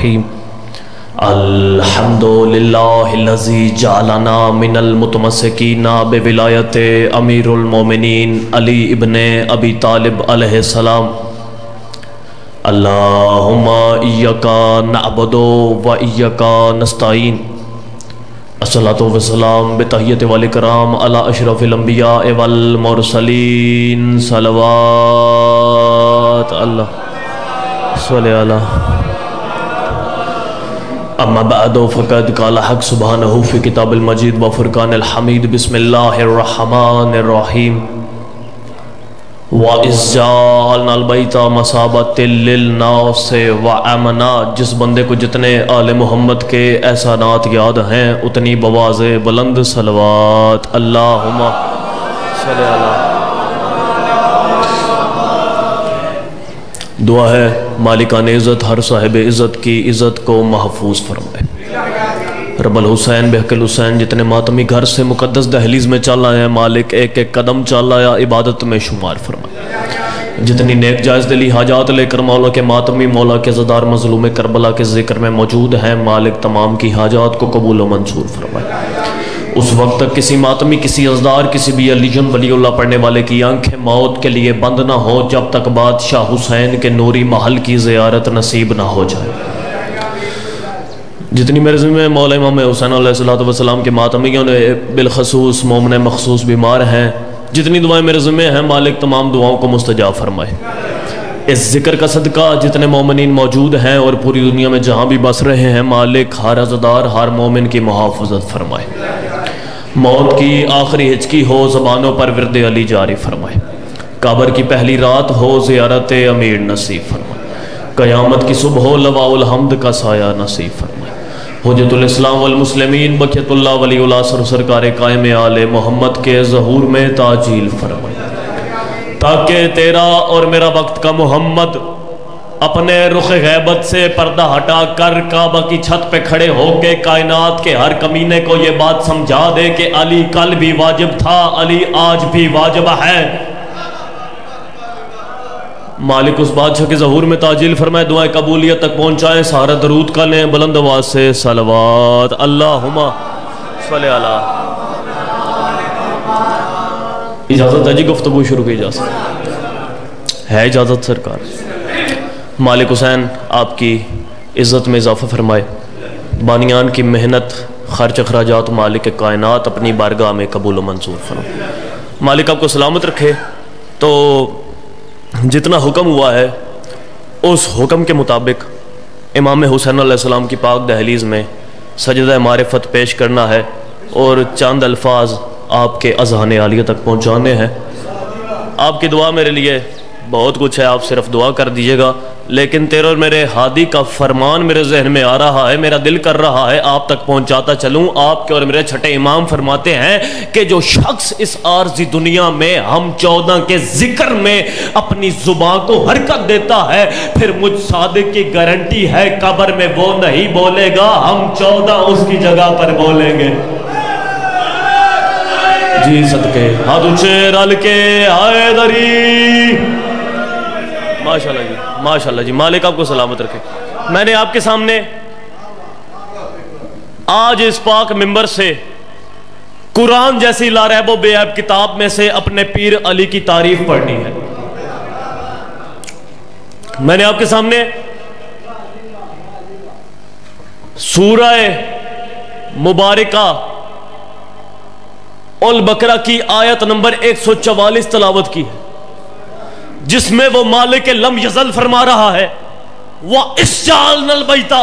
الرحیم الحمدللہ جعلنا من المتمسکین بولایت امیر المومنین علی ابن ابی طالب علیہ السلام اللہم ایاک نعبد و ایاک نستعین الصلاۃ والسلام بتحیت والاکرام علی اشرف الانبیاء والمرسلین صلوات اللہ صلی اللہ اما بعد فقد قال حق سبحانہ فی کتاب المجید و فرقان الحمید بسم اللہ الرحمن الرحیم وَإِذْ جَعَلْنَا الْبَيْتَ مَثَابَةً لِلنَّاسِ وَأَمْنًا جس بندے کو جتنے آل محمد کے احسانات یاد ہیں اتنی بواز بلند صلوات اللہم صلی اللہ. دعا ہے مالکان عزت ہر صاحب عزت کی عزت کو محفوظ فرمائے. رب الحسین بحق الحسین جتنے ماتمی گھر سے مقدس دہلیز میں چل آئے ہیں مالک ایک ایک قدم چل آیا عبادت میں شمار فرمائے. جتنی نیک جائز دلی حاجات لے کر مولا کے ماتمی مولا کے زدار مظلوم کربلا کے ذکر میں موجود ہیں مالک تمام کی حاجات کو قبول و منظور فرمائے. اس وقت تک کسی ماتمی کسی ازدار کسی بھی علیجن ولی اللہ پڑھنے والے کی آنکھیں موت کے لیے بند نہ ہو جب تک بادشاہ حسین کے نوری محل کی زیارت نصیب نہ ہو جائے. جتنی میرے ذمہ مولا امام حسین علیہ السلام کے ماتمیوں نے بالخصوص مومن مخصوص بیمار ہیں جتنی دعائیں میرے ذمہ ہیں مالک تمام دعاؤں کو مستجاب فرمائے. اس ذکر کا صدقہ جتنے مومنین موجود ہیں اور پوری دنیا میں جہاں بھی بس رہے ہیں مالک ہر عزادار ہر مومن کی محافظت فرمائے. موت کی آخری ہچکی ہو زبانوں پر ورد علی جاری فرمائے. قبر کی پہلی رات ہو زیارت امیر نصیب فرمائے. قیامت کی صبح ہو لواء الحمد کا سایہ نصیب فرمائے. حجت الاسلام والمسلمین بقیت اللہ ولی اللہ سرکار قائم آل محمد کے ظہور میں تاجیل فرمائے تاکہ تیرا اور میرا وقت کا محمد اپنے رخ غیبت سے پردہ ہٹا کر کعبہ کی چھت پہ کھڑے ہو کے کائنات کے ہر کمینے کو یہ بات سمجھا دے کہ علی کل بھی واجب تھا علی آج بھی واجب ہے. مالک اس بادشاہ کے ظہور میں تاجیل فرمائے دعائیں قبولیت تک پہنچائیں سارا درود کا لیں بلند آواز سے صلوات اللہم صلی اللہ. اجازت ہے جی گفتگو شروع کی اجازت ہے اجازت سرکار. مالک حسین آپ کی عزت میں اضافہ فرمائے بانیان کی محنت خرچ اخراجات مالک کائنات اپنی بارگاہ میں قبول و منظور فرمائے. مالک آپ کو سلامت رکھے. تو جتنا حکم ہوا ہے اس حکم کے مطابق امام حسین علیہ السلام کی پاک دہلیز میں سجدہ معرفت پیش کرنا ہے اور چند الفاظ آپ کے اذہان عالیہ تک پہنچانے ہیں. آپ کی دعا میرے لیے بہت کچھ ہے آپ صرف دعا کر دیجئے گا لیکن تیرے اور میرے ہادی کا فرمان میرے ذہن میں آ رہا ہے میرا دل کر رہا ہے آپ تک پہنچاتا چلوں. آپ کے اور میرے چھٹے امام فرماتے ہیں کہ جو شخص اس عارضی دنیا میں ہم 14 کے ذکر میں اپنی زبان کو حرکت دیتا ہے پھر مجھ صادق کی گارنٹی ہے قبر میں وہ نہیں بولے گا ہم 14 اس کی جگہ پر بولیں گے. جی صدقے ہاتھ اونچے رل کے حیدری ماشاءاللہ جی ماشاءاللہ جی. مالک آپ کو سلامت رکھے. میں نے آپ کے سامنے آج اس پاک منبر سے قرآن جیسی لاریب و بے عیب کتاب میں سے اپنے پیر علی کی تعریف پڑھنی ہے. میں نے آپ کے سامنے سورہ مبارکہ البقرہ کی آیت نمبر 144 تلاوت کی ہے جس میں وہ مالک لم یزل فرما رہا ہے وَإِذْ جَعَلْنَا الْبَيْتَ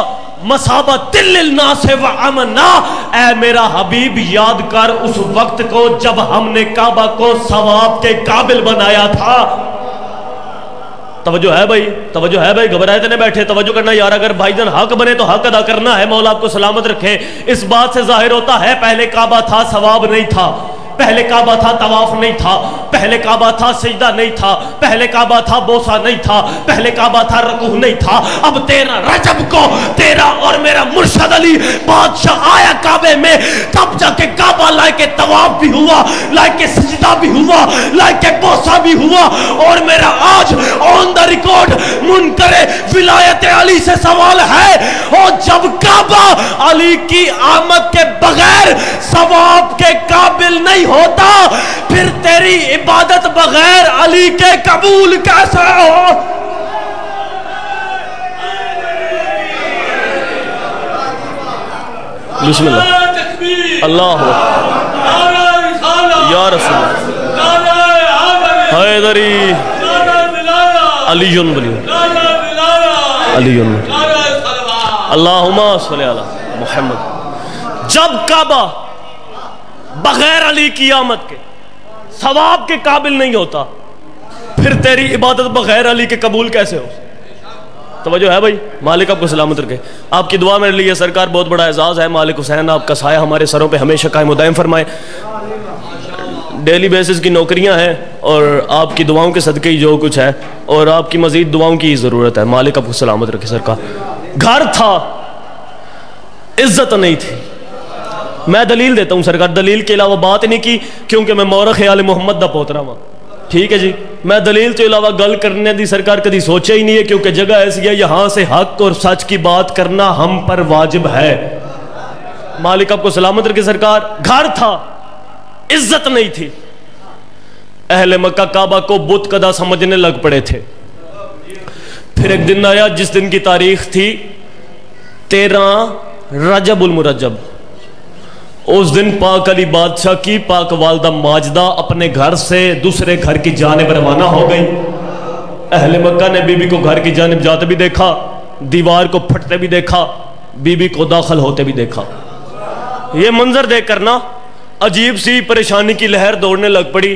مَثَابَةً لِلنَّاسِ وَأَمْنًا. اے میرا حبیب یاد کر اس وقت کو جب ہم نے کعبہ کو ثواب کے قابل بنایا تھا. توجہ ہے بھائی گھبرائے تو نہیں بیٹھے توجہ کرنا یار. اگر بھائی جان حق بنے تو حق ادا کرنا ہے. مولا آپ کو سلامت رکھے. اس بات سے ظاہر ہوتا ہے پہلے کعبہ تھا ثواب نہیں تھا پہلے کعبہ تھا طواف نہیں تھا پہلے کعبہ تھا سجدہ نہیں تھا پہلے کعبہ تھا بوسہ نہیں تھا پہلے کعبہ تھا رکوع نہیں تھا. اب 13 رجب کو تیرا اور میرا مرشد علی بادشاہ آیا کعبے میں تب جا کے کعبہ لائے کے طواف بھی ہوا لائے کے سجدہ بھی ہوا لائے کے بوسہ بھی ہوا. اور میرا آج آن دا ریکارڈ منکر ولایت علی سے سوال ہے او علی کی آمد کے بغیر ثواب کے قابل نہیں ہوتا، پھر تیری عبادت بغیر علی کے قبول کیسے ہو؟ بسم اللہ، اللہ یا رسول حیدری علی ولی علی اللہم صلی علی محمد۔ جب کعبہ بغیر علی کی آمد کے ثواب کے قابل نہیں ہوتا، پھر تیری عبادت بغیر علی کے قبول کیسے ہو؟ توجہ ہے بھائی؟ مالک آپ کو سلامت رکھے۔ آپ کی دعا میرے لیے سرکار بہت بڑا اعزاز ہے۔ مالک حسین آپ کا سایہ ہمارے سروں پہ ہمیشہ قائم و دائم فرمائے۔ ڈیلی بیسز کی نوکریاں ہیں اور آپ کی دعاؤں کے صدقے ہی جو کچھ ہے، اور آپ کی مزید دعاؤں کی ضرورت ہے۔ مالک آپ کو سلامت رکھے سرکار۔ گھر تھا، عزت نہیں تھی۔ میں دلیل دیتا ہوں سرکار، دلیل کے علاوہ بات نہیں کی، کیونکہ میں مورخ آل محمد دا پوترا ہوں۔ ٹھیک ہے جی، میں دلیل کے علاوہ گل کرنے دی سرکار کدی سوچا ہی نہیں ہے، کیونکہ جگہ ایسی ہے یہاں سے حق اور سچ کی بات کرنا ہم پر واجب ہے۔ مالک آپ کو سلامت رکھے سرکار۔ گھر تھا، عزت نہیں تھی۔ اہل مکہ کعبہ کو بت کدا سمجھنے لگ پڑے تھے۔ پھر ایک دن آیا جس دن کی تاریخ تھی 13 رجب المرجب۔ اس دن پاک علی بادشاہ کی پاک والدہ ماجدہ اپنے گھر سے دوسرے گھر کی جانب روانہ ہو گئی۔ اہل مکہ نے بی بی کو گھر کی جانب جاتے بھی دیکھا، دیوار کو پھٹتے بھی دیکھا، بی بی کو داخل ہوتے بھی دیکھا۔ یہ منظر دیکھ کر نا عجیب سی پریشانی کی لہر دوڑنے لگ پڑی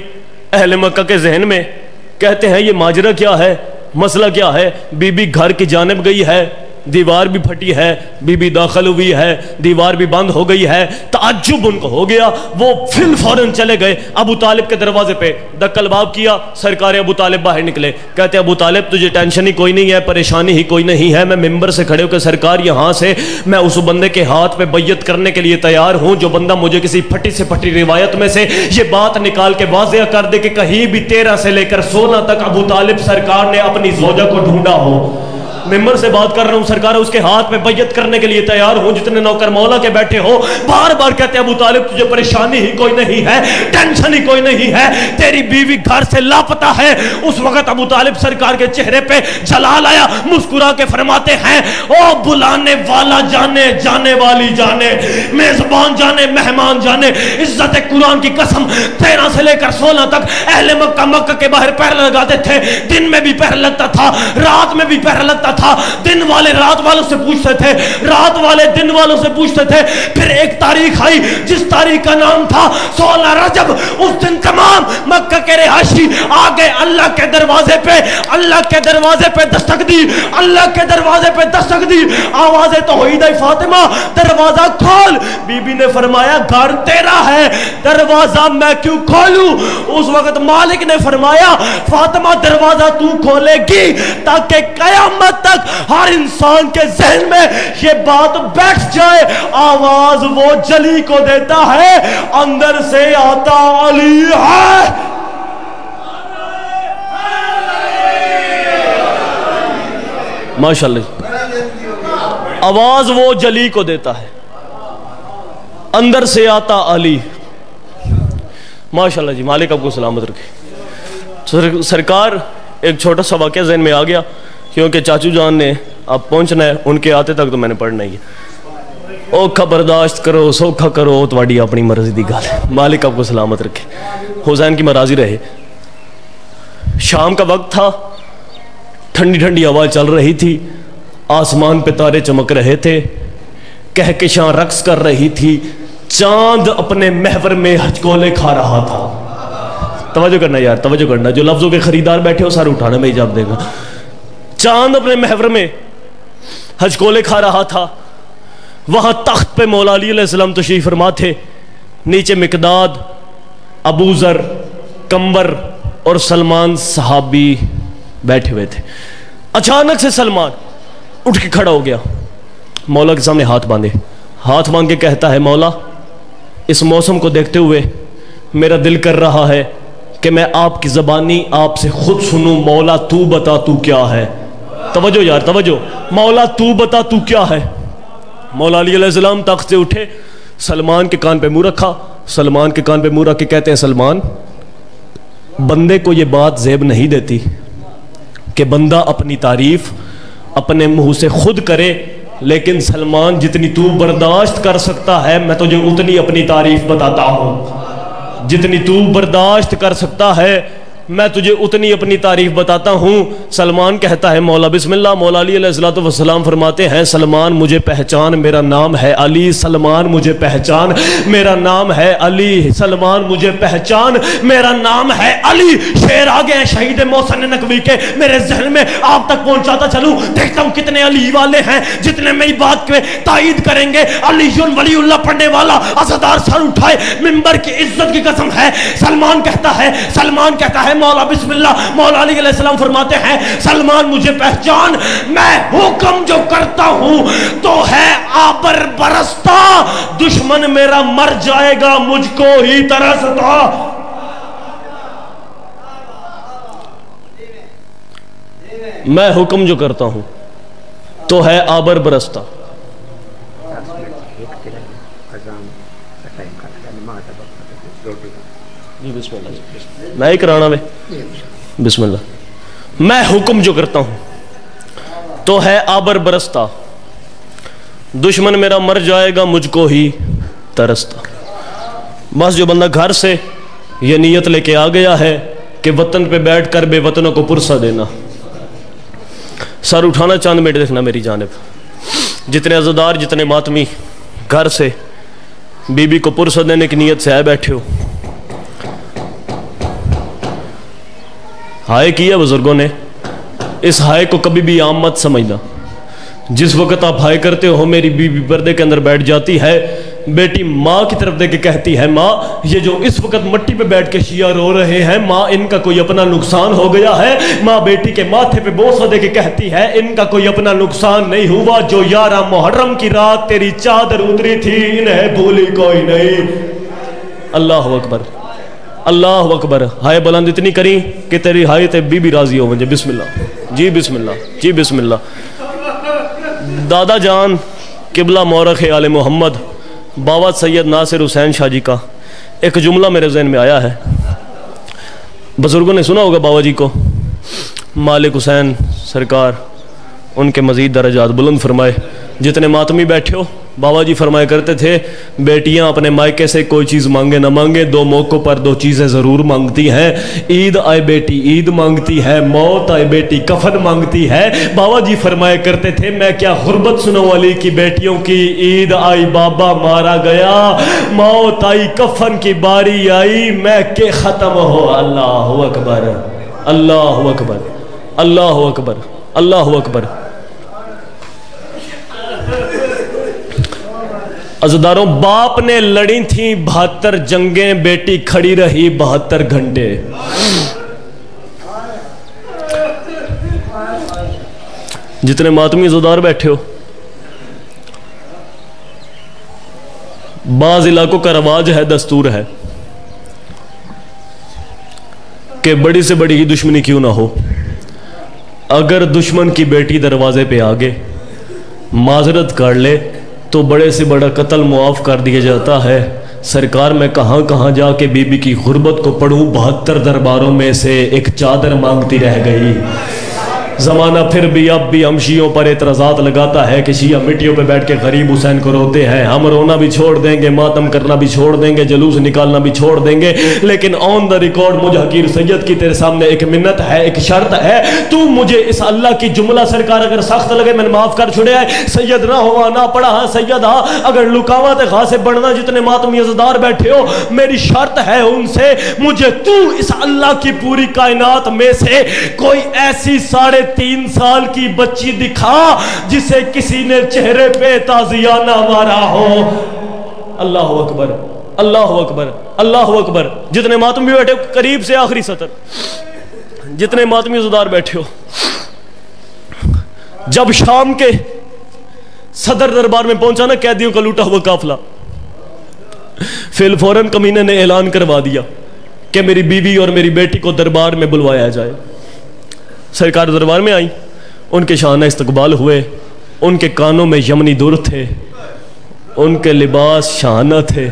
اہل مکہ کے ذہن میں۔ کہتے ہیں یہ ماجرہ کیا ہے، مسئلہ کیا ہے؟ بی بی گھر کی جانب گئی ہے، دیوار بھی پھٹی ہے، بی بی داخل ہوئی ہے، دیوار بھی بند ہو گئی ہے۔ تعجب ان کو ہو گیا، وہ فوراً چلے گئے ابو طالب کے دروازے پہ، دکل باب کیا۔ سرکار ابو طالب باہر نکلے، کہتے ابو طالب تجھے ٹینشن ہی کوئی نہیں ہے، پریشانی ہی کوئی نہیں ہے۔ میں ممبر سے کھڑے ہو کے سرکار یہاں سے میں اس بندے کے ہاتھ پہ بیعت کرنے کے لیے تیار ہوں جو بندہ مجھے کسی پھٹی سے پھٹی روایت میں سے یہ بات نکال کے واضح کر دے کہ کہیں بھی 13 سے لے کر 16 تک ابو طالب سرکار نے اپنی زوجہ کو ڈھونڈا ہو۔ ممبر سے بات کر رہا ہوں سرکار، اس کے ہاتھ پہ بیعت کرنے کے لیے تیار ہوں۔ جتنے نوکر مولا کے بیٹھے ہو بار بار کہتے ہیں ابو طالب تجھے پریشانی ہی کوئی نہیں ہے، ٹینشن ہی کوئی نہیں ہے، تیری بیوی گھر سے لاپتہ ہے۔ اس وقت ابو طالب سرکار کے چہرے پہ جلال آیا، مسکرا کے فرماتے ہیں او بلانے والا جانے، جانے والی جانے، میزبان جانے، مہمان جانے، عزت قرآن کی قسم 13 سے لے کر 16 تک اہل مکہ مکہ کے باہر پہرے لگاتے تھے۔ دن میں بھی پہرے لگتا تھا، رات میں بھی پہرے لگتا تھا۔ دن والے رات والوں سے پوچھتے تھے، رات والے دن والوں سے پوچھتے تھے۔ پھر ایک تاریخ آئی جس تاریخ کا نام تھا 16 رجب۔ اس دن تمام مکہ کے رہائشی آگے اللہ کے دروازے پہ، اللہ کے دروازے پہ دستک دی، اللہ کے دروازے پہ دستک دی۔ آوازیں تو ہوئی دائی فاطمہ دروازہ کھول۔ بی بی نے فرمایا گھر تیرا ہے، دروازہ میں کیوں کھولوں؟ اس وقت مالک نے فرمایا فاطمہ دروازہ تو کھولے گی تاکہ قیامت تک ہر انسان کے ذہن میں یہ بات بیٹھ جائے، آواز وہ جلی کو دیتا ہے اندر سے آتا علی ہے۔ ماشاءاللہ، آواز وہ جلی کو دیتا ہے اندر سے آتا علی۔ ماشاءاللہ جی، مالک آپ کو سلامت رکھے سرکار۔ ایک چھوٹا سا واقعہ ذہن میں آ گیا، کیونکہ چاچو جان نے اب پہنچنا ہے، ان کے آتے تک تو میں نے پڑھنا ہی ہے۔ اوکھا برداشت کرو، سوکھا کرو، تواڈی اپنی مرضی دی گل ہے۔ مالک آپ کو سلامت رکھے، حسین کی مرضی رہے۔ شام کا وقت تھا، ٹھنڈی ٹھنڈی ہوا چل رہی تھی، آسمان پہ تارے چمک رہے تھے، کہکشاں رقص کر رہی تھی، چاند اپنے محور میں ہچکولے کھا رہا تھا۔ توجہ کرنا یار، توجہ کرنا، جو لفظوں کے خریدار بیٹھے ہو سارے اٹھانا، میں اجازت دے گا۔ چاند اپنے محور میں ہچکولے کھا رہا تھا۔ وہاں تخت پہ مولا علی علیہ السلام تشریف فرما تھے، نیچے مقداد، ابو ذر، کمبر اور سلمان صحابی بیٹھے ہوئے تھے۔ اچانک سے سلمان اٹھ کے کھڑا ہو گیا، مولا کے سامنے ہاتھ باندھے، ہاتھ باندھ کے کہتا ہے مولا اس موسم کو دیکھتے ہوئے میرا دل کر رہا ہے کہ میں آپ کی زبانی آپ سے خود سنوں، مولا تو بتا تو کیا ہے۔ توجہ یار، توجہ، مولا تو بتا تو کیا ہے۔ مولا علی علیہ السلام تخت سے اٹھے، سلمان کے کان پہ منہ رکھا، سلمان کے کان پہ منہ رکھ کے کہتے ہیں سلمان، بندے کو یہ بات زیب نہیں دیتی کہ بندہ اپنی تعریف اپنے منہ سے خود کرے، لیکن سلمان جتنی تو برداشت کر سکتا ہے میں تجھے اتنی اپنی تعریف بتاتا ہوں، جتنی تو برداشت کر سکتا ہے میں تجھے اتنی اپنی تعریف بتاتا ہوں۔ سلمان کہتا ہے مولا بسم اللہ۔ مولا علی علیہ السلام فرماتے ہیں سلمان مجھے پہچان، میرا نام ہے علی، سلمان مجھے پہچان، میرا نام ہے علی، سلمان مجھے پہچان، میرا نام ہے علی۔ شعر آگے ہیں شہید محسن نقوی کے، میرے ذہن میں آپ تک پہنچاتا چلوں، دیکھتا ہوں کتنے علی والے ہیں جتنے میری بات کے تائید کریں گے۔ علی ولی اللہ پڑھنے والا عزادار سر اٹھائے، منبر کی عزت کی قسم ہے۔ سلمان کہتا ہے مولا بسم اللہ۔ مولا علی علیہ السلام فرماتے ہیں سلمان مجھے پہچان، میں حکم جو کرتا ہوں تو ہے آبر برستا، دشمن میرا مر جائے گا مجھ کو ہی ترستا۔ میں حکم جو کرتا ہوں تو ہے آبر برستا۔ جی بسم اللہ، میں ہی کرانا میں بسم اللہ۔ میں حکم جو کرتا ہوں تو ہے آبر برستا، دشمن میرا مر جائے گا مجھ کو ہی ترستا۔ بس جو بندہ گھر سے یہ نیت لے کے آ گیا ہے کہ وطن پہ بیٹھ کر بے وطنوں کو پرسہ دینا، سر اٹھانا چاند منٹ دیکھنا میری جانب۔ جتنے عزادار جتنے ماتمی گھر سے بی بی کو پرسہ دینے کی نیت سے آئے بیٹھے ہو، ہائے کیا بزرگوں نے، اس ہائے کو کبھی بھی عام مت سمجھنا۔ جس وقت آپ ہائے کرتے ہو میری بیوی پردے کے اندر بیٹھ جاتی ہے، بیٹی ماں کی طرف دے کے کہتی ہے ماں یہ جو اس وقت مٹی پہ بیٹھ کے شیعہ رو رہے ہیں ماں ان کا کوئی اپنا نقصان ہو گیا ہے۔ ماں بیٹی کے ماتھے پہ بوسہ دے کے کہتی ہے ان کا کوئی اپنا نقصان نہیں ہوا، جو 11 محرم کی رات تیری چادر اتری تھی انہیں بھولی کوئی نہیں۔ اللہ اکبر، اللہ اکبر۔ ہائے بلند اتنی کریں کہ تیری ہائے تے بی بی راضی ہو مجھے۔ بسم اللہ جی بسم اللہ جی بسم اللہ۔ دادا جان قبلہ مورخ آل محمد بابا سید ناصر حسین شاہ جی کا ایک جملہ میرے ذہن میں آیا ہے۔ بزرگوں نے سنا ہوگا بابا جی کو، مالک حسین سرکار ان کے مزید درجات بلند فرمائے۔ جتنے ماتمی بیٹھے ہو بابا جی فرمایا کرتے تھے بیٹیاں اپنے مائکے سے کوئی چیز مانگے نہ مانگے، 2 موقعوں پر 2 چیزیں ضرور مانگتی ہیں، عید آئے بیٹی عید مانگتی ہے، موت آئے بیٹی کفن مانگتی ہے۔ بابا جی فرمایا کرتے تھے میں کیا غربت سنوں والی کی بیٹیوں کی، عید آئی بابا مارا گیا، موت آئی کفن کی باری آئی، میں کہ ختم ہو۔ اللہ اکبر اللہ اکبر اللہ اکبر اللہ اکبر۔ عزاداروں باپ نے لڑی تھیں 72 جنگیں، بیٹی کھڑی رہی 72 گھنٹے۔ جتنے ماتمی عزادار بیٹھے ہو، بعض علاقوں کا رواج ہے، دستور ہے کہ بڑی سے بڑی ہی دشمنی کیوں نہ ہو، اگر دشمن کی بیٹی دروازے پہ آگے معذرت کر لے تو بڑے سے بڑا قتل معاف کر دیا جاتا ہے۔ سرکار میں کہاں کہاں جا کے بی بی کی غربت کو پڑھوں، 72 درباروں میں سے ایک چادر مانگتی رہ گئی۔ زمانہ پھر بھی اب بھی ہم شیعوں پر اعتراضات لگاتا ہے کہ شیعہ مٹیوں پہ بیٹھ کے غریب حسین کو روتے ہیں۔ ہم رونا بھی چھوڑ دیں گے، ماتم کرنا بھی چھوڑ دیں گے، جلوس نکالنا بھی چھوڑ دیں گے، لیکن آن دا ریکارڈ مجھ حقیر سید کی تیرے سامنے ایک منت ہے، ایک شرط ہے، تو مجھے اس اللہ کی جملہ سرکار اگر سخت لگے میں نے معاف کر چھوڑے ہے، سید نہ ہوا نہ پڑا ہاں سید ہاں، اگر لکاوا تے خاص بڑھنا جتنے ماتمی عزادار بیٹھے ہو، میری شرط ہے ان سے، مجھے تو اس اللہ کی پوری کائنات میں سے کوئی ایسی 3.5 سال کی بچی دکھا جسے کسی نے چہرے پہ تازیہ نہ مارا ہو۔ اللہ اکبر اللہ اکبر اللہ اکبر۔ جتنے ماتمی بیٹھے ہو قریب سے آخری سطر، جتنے ماتمی عزادار بیٹھے ہو، جب شام کے صدر دربار میں پہنچا نا قیدیوں کا لوٹا ہوا قافلہ، فوراً کمینے نے اعلان کروا دیا کہ میری بیوی اور میری بیٹی کو دربار میں بلوایا جائے۔ سرکار دربار میں آئی، ان کے شان استقبال ہوئے، ان کے کانوں میں یمنی در تھے، ان کے لباس شاہانہ تھے۔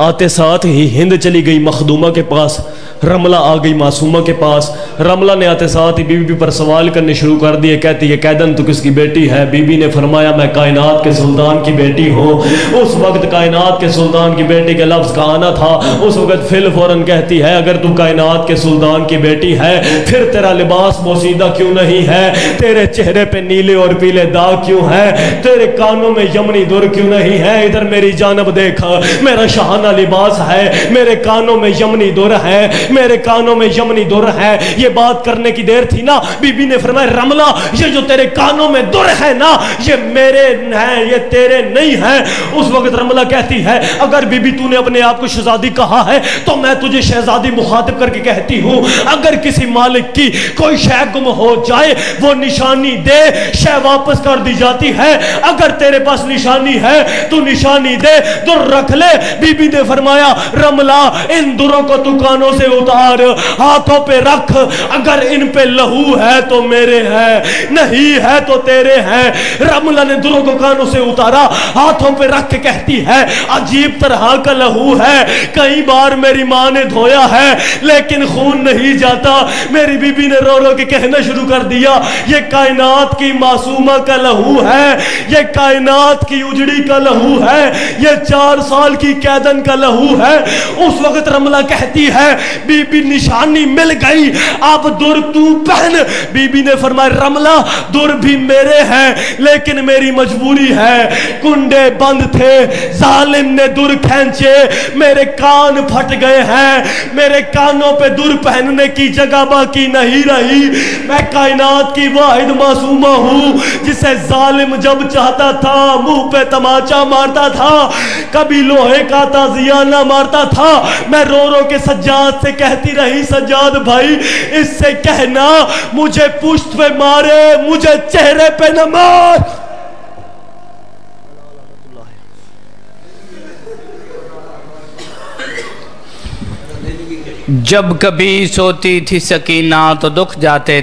آتے ساتھ ہی ہند چلی گئی مخدومہ کے پاس، رملہ آ گئی معصومہ کے پاس۔ رملہ نے آتے ساتھ ہی بی بی پر سوال کرنے شروع کر دیے، کہتی ہے قیدن تو کس کی بیٹی ہے؟ بی بی نے فرمایا میں کائنات کے سلطان کی بیٹی ہوں۔ اس وقت کائنات کے سلطان کی بیٹی کے لفظ کا آنا تھا، اس وقت فل فوراً کہتی ہے اگر تو کائنات کے سلطان کی بیٹی ہے پھر تیرا لباس بوسیدہ کیوں نہیں ہے؟ تیرے چہرے پہ نیلے اور پیلے داغ کیوں ہے؟ تیرے کانوں میں یمنی در کیوں نہیں ہے؟ ادھر میری جانب دیکھا، میرا شاہانہ لباس ہے، میرے کانوں میں یمنی در ہے، میرے کانوں میں یمنی در ہے۔ یہ بات کرنے کی دیر تھی نا، بی بی نے فرمایا رملہ یہ جو تیرے کانوں میں در ہے نا یہ میرے ہیں، یہ تیرے نہیں ہیں۔ اس وقت رملہ کہتی ہے اگر بی بی تو نے اپنے آپ کو شہزادی کہا ہے تو میں تجھے شہزادی مخاطب کر کے کہتی ہوں اگر کسی مالک کی کوئی شے گم ہو جائے وہ نشانی دے، شے واپس کر دی جاتی ہے۔ اگر تیرے پاس نشانی ہے تو نشانی دے، در رکھ لے۔ بی بی نے فرمایا رملہ ان دروں کو تو کانوں سے اتار، ہاتھوں پہ رکھ، اگر ان پہ لہو ہے تو میرے ہے، نہیں ہے تو تیرے ہیں۔ رملہ نے دروں کو کانوں سے اتارا، ہاتھوں پہ رکھ کے کہتی ہے عجیب طرح کا لہو ہے، کئی بار میری ماں نے دھویا ہے لیکن خون نہیں جاتا۔ میری بی بی نے رو رو کے کہنا شروع کر دیا یہ کائنات کی معصومہ کا لہو ہے، یہ کائنات کی اجڑی کا لہو ہے، یہ 4 سال کی قیدن کا لہو ہے۔ اس وقت رملہ کہتی ہے بی بی نشانی مل گئی، اب در تو پہن۔ بی بی نے فرمایا رملہ در بھی میرے ہیں لیکن میری مجبوری ہے، کنڈے بند تھے، ظالم نے در کھینچے، میرے کان پھٹ گئے ہیں، میرے کانوں پہ در پہننے کی جگہ باقی نہیں رہی۔ میں کائنات کی واحد معصومہ ہوں جسے ظالم جب چاہتا تھا منہ پہ تماچا مارتا تھا، کبھی لوہے کا تازیانہ مارتا تھا۔ میں رو رو کے سجاد سے کہتی رہی سجاد بھائی اس سے کہنا مجھے پشت پہ مارے مجھے چہرے پہ نہ مار۔ جب کبھی سوتی تھی سکینہ تو دکھ جاتے